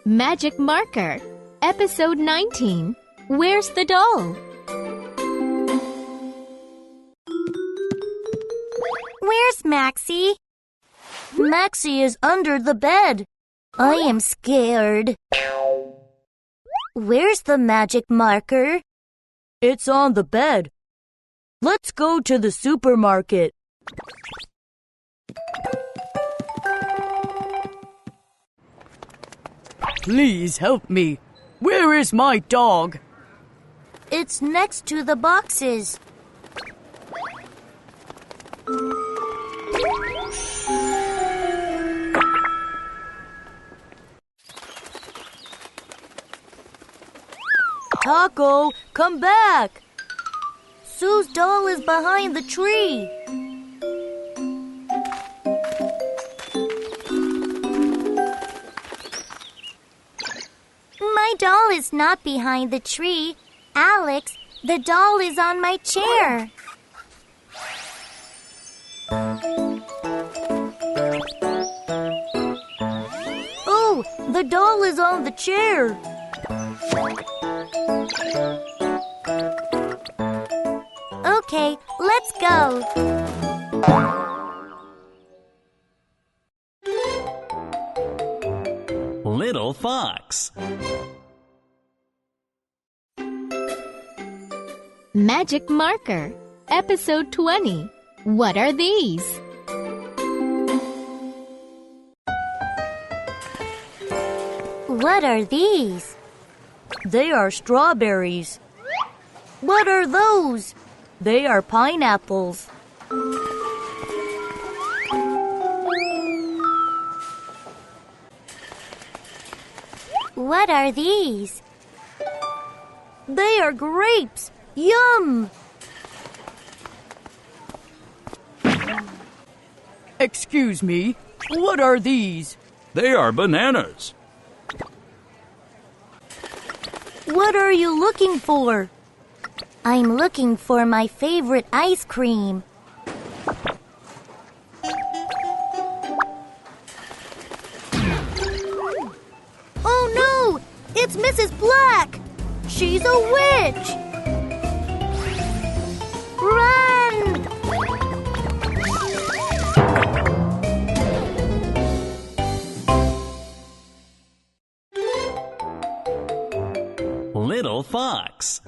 Magic Marker, Episode 19. Where's the doll? Where's Maxie? Maxie is under the bed. I am scared. Where's the magic marker? It's on the bed. Let's go to the supermarket. Please help me. Where is my dog? It's next to the boxes. Taco, come back. Sue's doll is behind the tree. My doll is not behind the tree. Alex, the doll is on my chair. Oh, the doll is on the chair. Okay, let's go. Little Fox. Magic Marker, Episode 20. What are these? What are these? They are strawberries. What are those? They are pineapples. What are these? They are grapes. Yum! Excuse me, what are these? They are bananas. What are you looking for? I'm looking for my favorite ice cream. Oh no! It's Mrs. Black! She's a witch! Run! Little Fox.